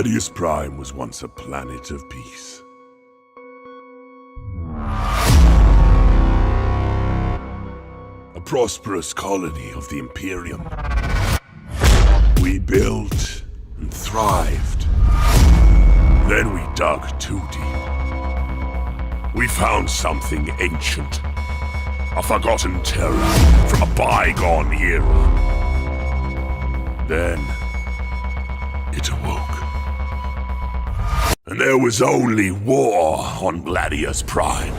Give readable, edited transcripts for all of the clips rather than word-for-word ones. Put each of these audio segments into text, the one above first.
Gladius Prime was once a planet of peace. A prosperous colony of the Imperium. We built and thrived. Then we dug too deep. We found something ancient. A forgotten terror from a bygone era. Then it awoke. And there was only war on Gladius Prime.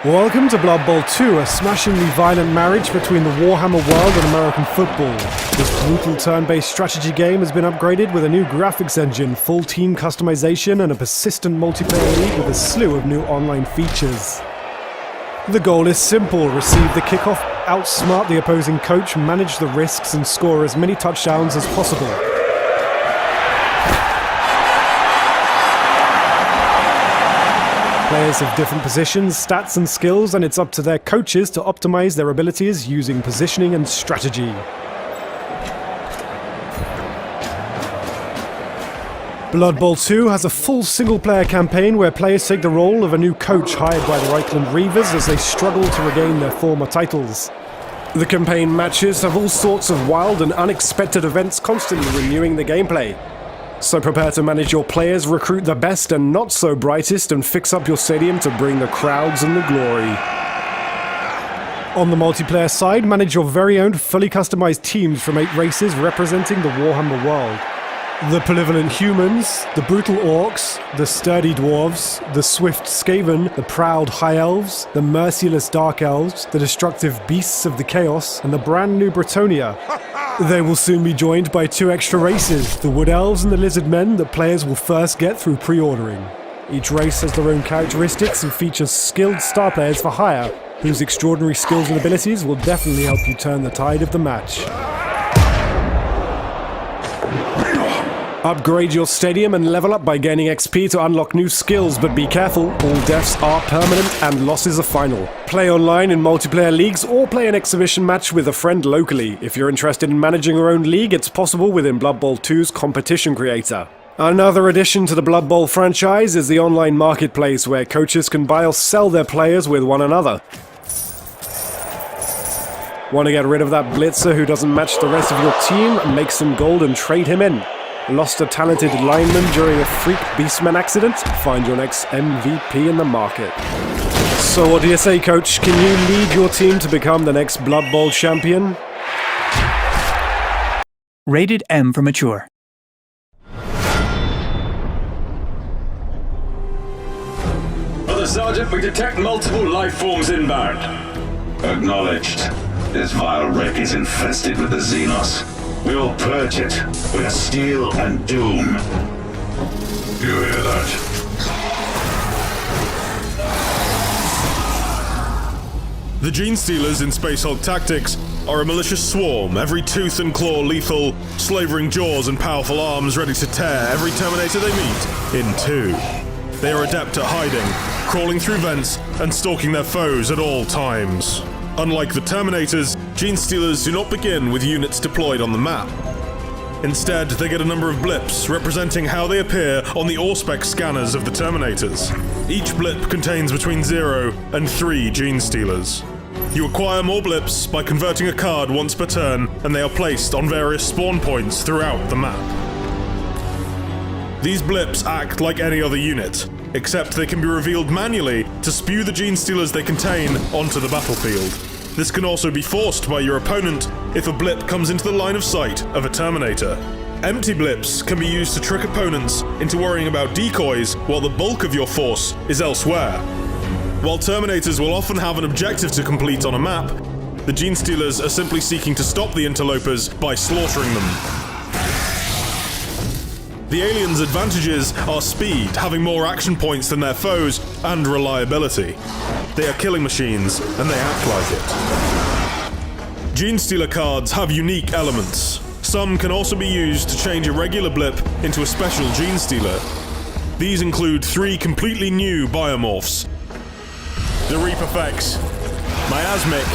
Welcome to Blood Bowl 2, a smashingly violent marriage between the Warhammer world and American football. This brutal turn-based strategy game has been upgraded with a new graphics engine, full team customization, and a persistent multiplayer league with a slew of new online features. The goal is simple: receive the kickoff, outsmart the opposing coach, manage the risks, and score as many touchdowns as possible. Players have different positions, stats and skills, and it's up to their coaches to optimize their abilities using positioning and strategy. Blood Bowl 2 has a full single-player campaign where players take the role of a new coach hired by the Reichland Reavers as they struggle to regain their former titles. The campaign matches have all sorts of wild and unexpected events, constantly renewing the gameplay. So prepare to manage your players, recruit the best and not so brightest, and fix up your stadium to bring the crowds and the glory. On the multiplayer side, manage your very own fully customized teams from 8 races representing the Warhammer world. The Polyvalent Humans, the Brutal Orcs, the Sturdy Dwarves, the Swift Skaven, the Proud High Elves, the Merciless Dark Elves, the Destructive Beasts of the Chaos, and the brand new Bretonia. They will soon be joined by 2 extra races, the Wood Elves and the Lizard Men, that players will first get through pre-ordering. Each race has their own characteristics and features skilled star players for hire, whose extraordinary skills and abilities will definitely help you turn the tide of the match. Upgrade your stadium and level up by gaining XP to unlock new skills, but be careful, all deaths are permanent and losses are final. Play online in multiplayer leagues or play an exhibition match with a friend locally. If you're interested in managing your own league, it's possible within Blood Bowl 2's competition creator. Another addition to the Blood Bowl franchise is the online marketplace, where coaches can buy or sell their players with one another. Want to get rid of that blitzer who doesn't match the rest of your team? Make some gold and trade him in. Lost a talented lineman during a freak Beastman accident? Find your next MVP in the market. So what do you say, coach? Can you lead your team to become the next Blood Bowl champion? Rated M for mature. Brother Sergeant, we detect multiple life forms inbound. Acknowledged. This vile wreck is infested with the Xenos. We will purge it with steel and doom. You hear that? The Gene Stealers in Space Hulk Tactics are a malicious swarm, every tooth and claw lethal, slavering jaws and powerful arms ready to tear every Terminator they meet in two. They are adept at hiding, crawling through vents, and stalking their foes at all times. Unlike the Terminators, Gene Stealers do not begin with units deployed on the map. Instead, they get a number of blips representing how they appear on the Auspex scanners of the Terminators. Each blip contains between 0 and 3 Gene Stealers. You acquire more blips by converting a card once per turn, and they are placed on various spawn points throughout the map. These blips act like any other unit, except they can be revealed manually to spew the Gene Stealers they contain onto the battlefield. This can also be forced by your opponent if a blip comes into the line of sight of a Terminator. Empty blips can be used to trick opponents into worrying about decoys while the bulk of your force is elsewhere. While Terminators will often have an objective to complete on a map, the Gene Stealers are simply seeking to stop the interlopers by slaughtering them. The aliens' advantages are speed, having more action points than their foes, and reliability. They are killing machines, and they act like it. Gene Stealer cards have unique elements. Some can also be used to change a regular blip into a special Gene Stealer. These include 3 completely new biomorphs: the Reaperfex, Miasmic,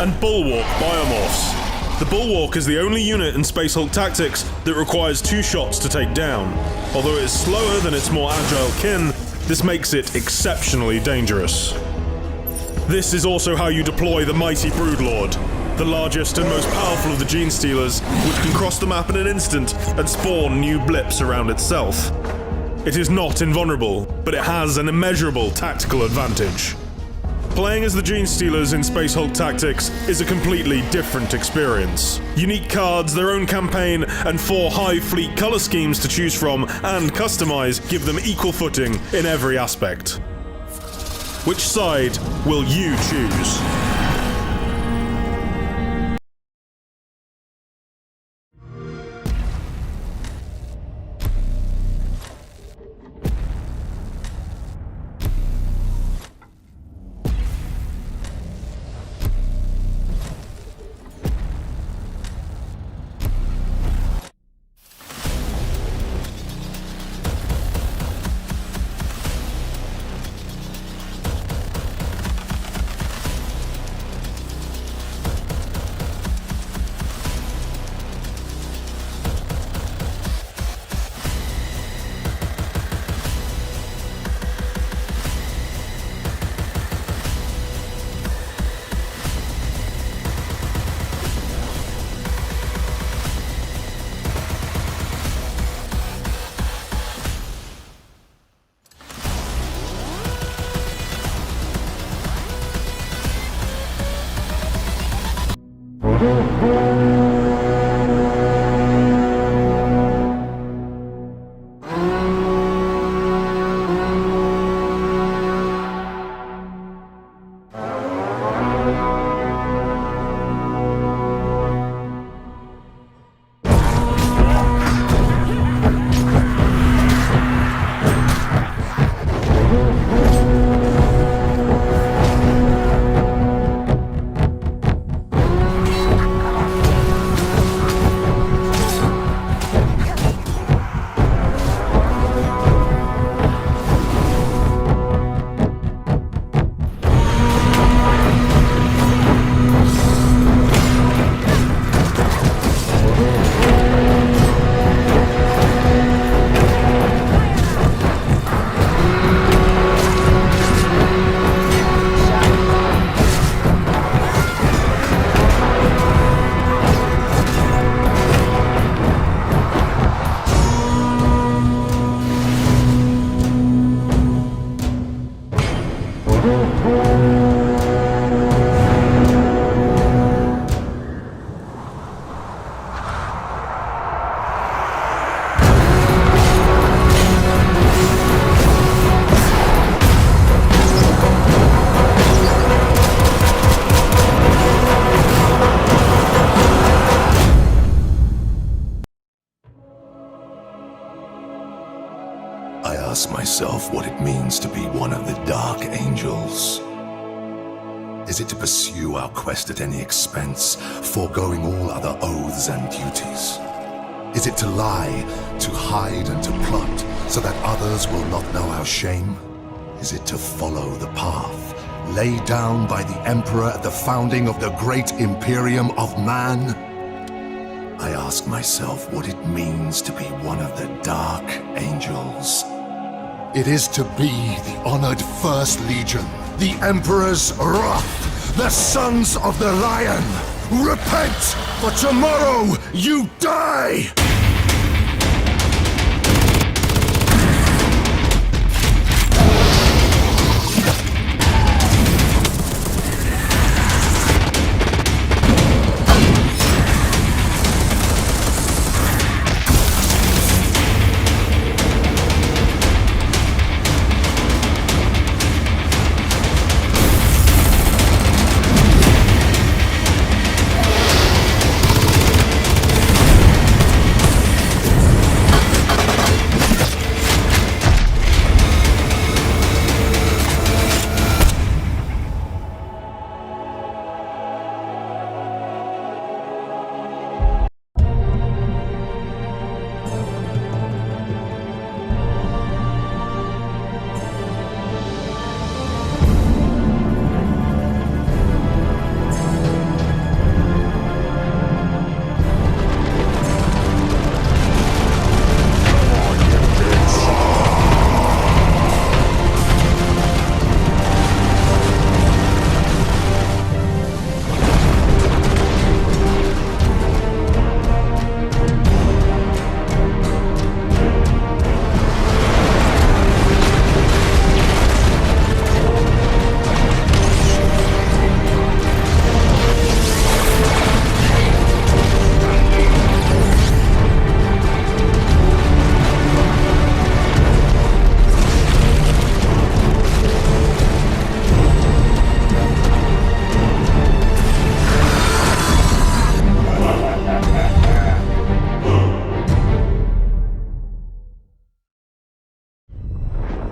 and Bulwark biomorphs. The Bulwark is the only unit in Space Hulk Tactics that requires 2 shots to take down. Although it is slower than its more agile kin, this makes it exceptionally dangerous. This is also how you deploy the mighty Broodlord, the largest and most powerful of the Gene Stealers, which can cross the map in an instant and spawn new blips around itself. It is not invulnerable, but it has an immeasurable tactical advantage. Playing as the Gene Stealers in Space Hulk Tactics is a completely different experience. Unique cards, their own campaign, and 4 high fleet color schemes to choose from and customize give them equal footing in every aspect. Which side will you choose? ask myself what it means to be one of the Dark Angels. Is it to pursue our quest at any expense, foregoing all other oaths and duties? Is it to lie, to hide and to plot, so that others will not know our shame? Is it to follow the path laid down by the Emperor at the founding of the great Imperium of Man? I ask myself what it means to be one of the Dark Angels. It is to be the honored First Legion, the Emperor's wrath, the Sons of the Lion. Repent, for tomorrow you die!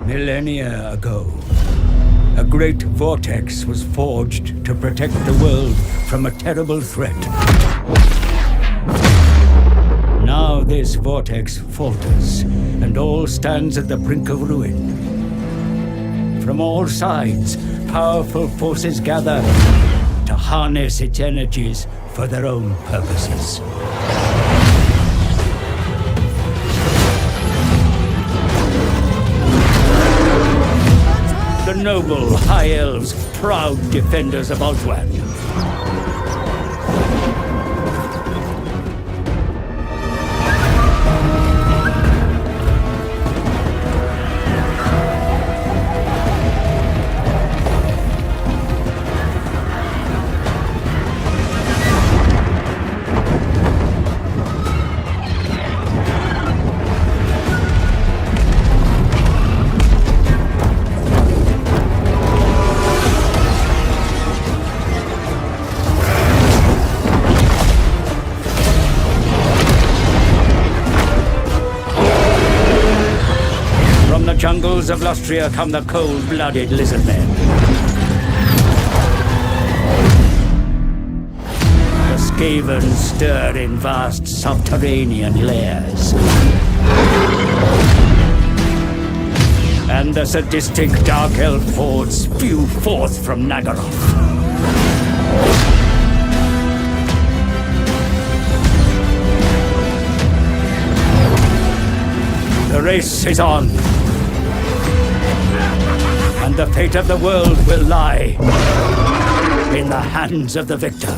Millennia ago, a great vortex was forged to protect the world from a terrible threat. Now this vortex falters, and all stands at the brink of ruin. From all sides, powerful forces gather to harness its energies for their own purposes. The noble High Elves, proud defenders of Ulthuan. Jungles of Lustria come the cold-blooded lizard men. The Skaven stir in vast subterranean lairs. And the sadistic Dark Elf hordes spew forth from Nagaroth. The race is on. And the fate of the world will lie in the hands of the victor.